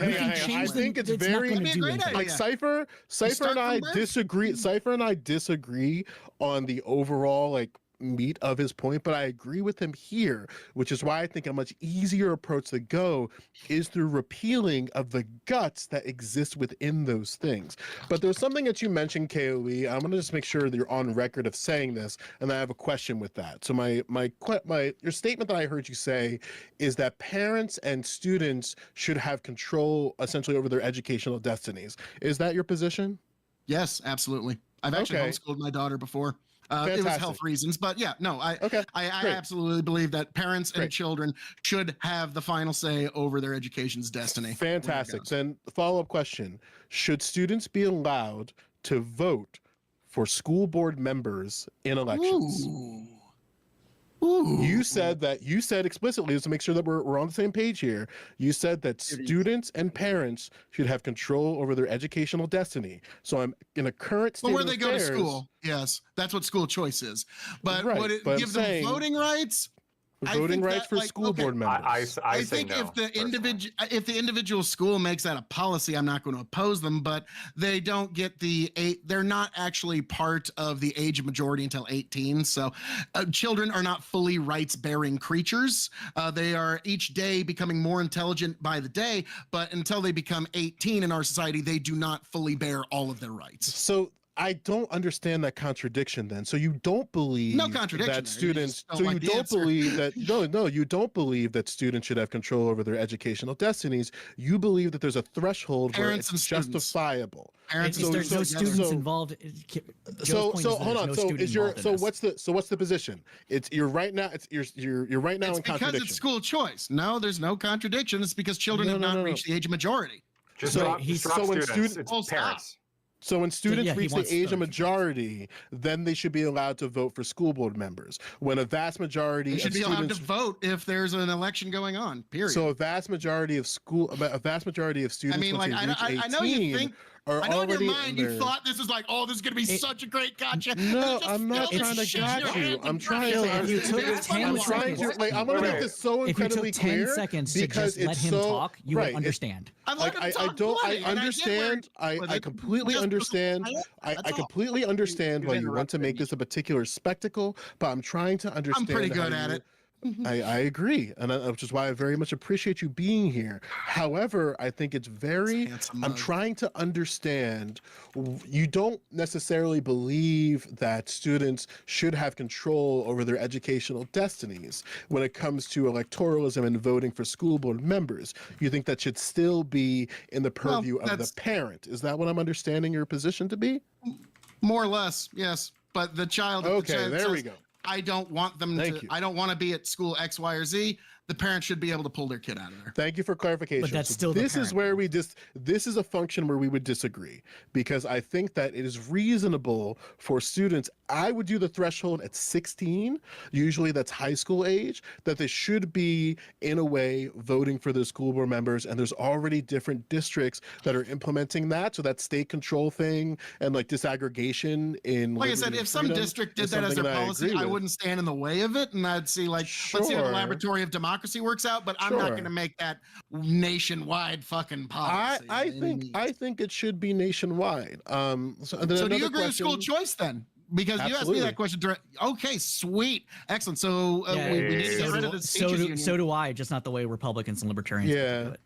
I think it's very like Cypher and I disagree. Cypher and I disagree on the overall like meat of his point, but I agree with him here, which is why I think a much easier approach to go is through repealing of the guts that exist within those things. But there's something that you mentioned, KOE. I'm gonna just make sure that you're on record of saying this, and I have a question with that. So your statement that I heard you say is that parents and students should have control essentially over their educational destinies. Is that your position? Yes, absolutely. I've actually homeschooled my daughter before. It was health reasons, but yeah, no, I absolutely believe that parents and children should have the final say over their education's destiny. Fantastic. Then the follow-up question, should students be allowed to vote for school board members in elections? You said explicitly, just to make sure that we're on the same page here, you said that students and parents should have control over their educational destiny. So I'm in a current state where they go to school. Yes, that's what school choice is. But would it give them voting rights? Voting rights for school board members. I think no, if the individual school makes that a policy, I'm not going to oppose them, but they don't get they're not actually part of the age of majority until 18. So children are not fully rights-bearing creatures. They are each day becoming more intelligent by the day, but until they become 18 in our society, they do not fully bear all of their rights. So I don't understand that contradiction then. So you don't believe that students, so you don't believe that, no, you don't believe that students should have control over their educational destinies. You believe that there's a threshold where it's justifiable. There's no students involved. So hold on. So what's the position? You're right now in contradiction. Because it's school choice. No, there's no contradiction. It's because children have not reached the age of majority. So when students reach the age of majority, then they should be allowed to vote for school board members. When a vast majority they should be allowed to vote if there's an election going on. Period. So a vast majority of students. I mean, like I know you think. I know in your mind you thought this is like, oh, this is going to be such a great gotcha. No, I'm not trying to gotcha you. I'm trying to. I want to make this so incredibly clear. If you took 10 seconds to just let him talk, you would understand. I understand. I completely understand. I completely understand why you want to make this a particular spectacle, but I'm trying to understand. I'm pretty good at it. I agree, and which is why I very much appreciate you being here. However, I think it's I'm trying to understand, you don't necessarily believe that students should have control over their educational destinies when it comes to electoralism and voting for school board members. You think that should still be in the purview of the parent. Is that what I'm understanding your position to be? More or less, yes. But the child. Okay, there we go. I don't want them I don't want to be at school X, Y, or Z. The parents should be able to pull their kid out of there. Thank you for clarification. But that's still this is where this is a function where we would disagree, because I think that it is reasonable for students. I would do the threshold at 16. Usually that's high school age, that they should be in a way voting for their school board members. And there's already different districts that are implementing that. So that state control thing and like disaggregation in. Like I said, if some district did that as their policy, I wouldn't stand in the way of it. And I'd see let's see how the laboratory of democracy works out, but I'm not going to make that nationwide fucking policy. I think it should be nationwide. So do you agree with school choice then? Because you asked me that question direct. Okay, sweet, excellent. So we need to get rid of this. So do I, just not the way Republicans and libertarians do it.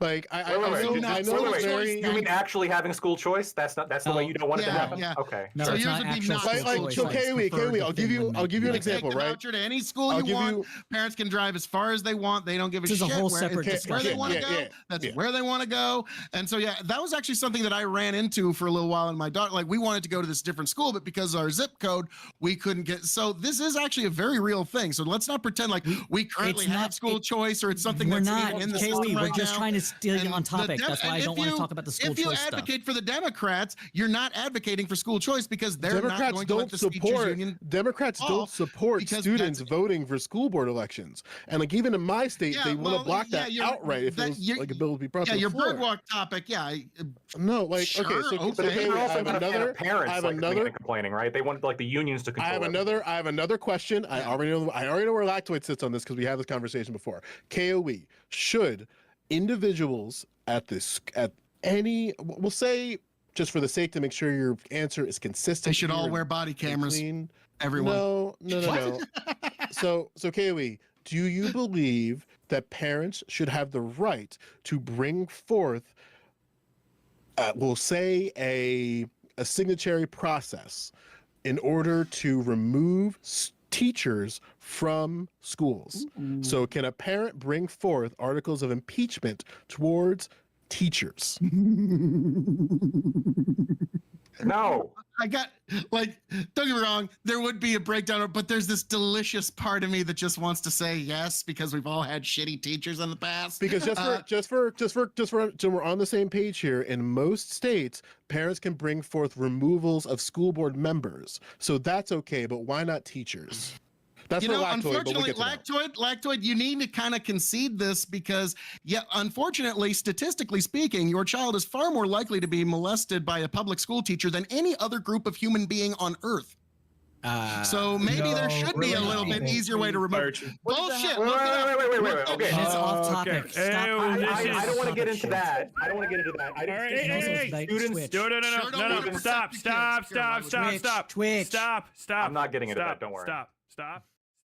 Like I know you mean actually having school choice? That's the way you don't want it to happen. Yeah. Okay. No, so yours would be not. KOE, I'll give you an example, right? Voucher to any school you want. Parents can drive as far as they want. They don't give a shit. This is a whole separate discussion. Where they want to go. That's where they want to go. And so that was actually something that I ran into for a little while in my daughter. Like we wanted to go to this different school, but because of our zip code, we couldn't get. So this is actually a very real thing. So let's not pretend like we currently have school choice or it's something that's in the system right now. We're just trying to steal you on topic. That's why I don't want to talk about the school choice stuff. If you advocate for the Democrats, you're not advocating for school choice because they're not going to let the teachers union. Democrats don't support students voting for school board elections, and like even in my state, they want to block that outright if it was like a bill would be brought to the floor. Your birdwalk topic, no, like sure, okay, I have another. Parents I have another complaining, right? They want like the unions to control. I have another question. I already know where Lactoid sits on this because we had this conversation before. KOE, should individuals at any, we'll say, just for the sake to make sure your answer is consistent. They should all wear body cameras. Everyone. No. So Kaylee, do you believe that parents should have the right to bring forth, we'll say, a signatory process in order to remove teachers from schools? So can a parent bring forth articles of impeachment towards teachers? No. I got, like, don't get me wrong, there would be a breakdown, but there's this delicious part of me that just wants to say yes, because we've all had shitty teachers in the past. Because just so we're on the same page here, in most states, parents can bring forth removals of school board members. So that's okay, but why not teachers? That's for lactoid, unfortunately, but we'll lactoid, you need to kind of concede this because, unfortunately, statistically speaking, your child is far more likely to be molested by a public school teacher than any other group of human being on Earth. So maybe there should be a little bit easier way to remove. Bullshit. Wait. Okay. It's off topic. Stop. I don't want to get into that. I don't want to get into that. Students. No. Stop. Twitch. Stop. I'm not getting into that. Don't worry. Stop.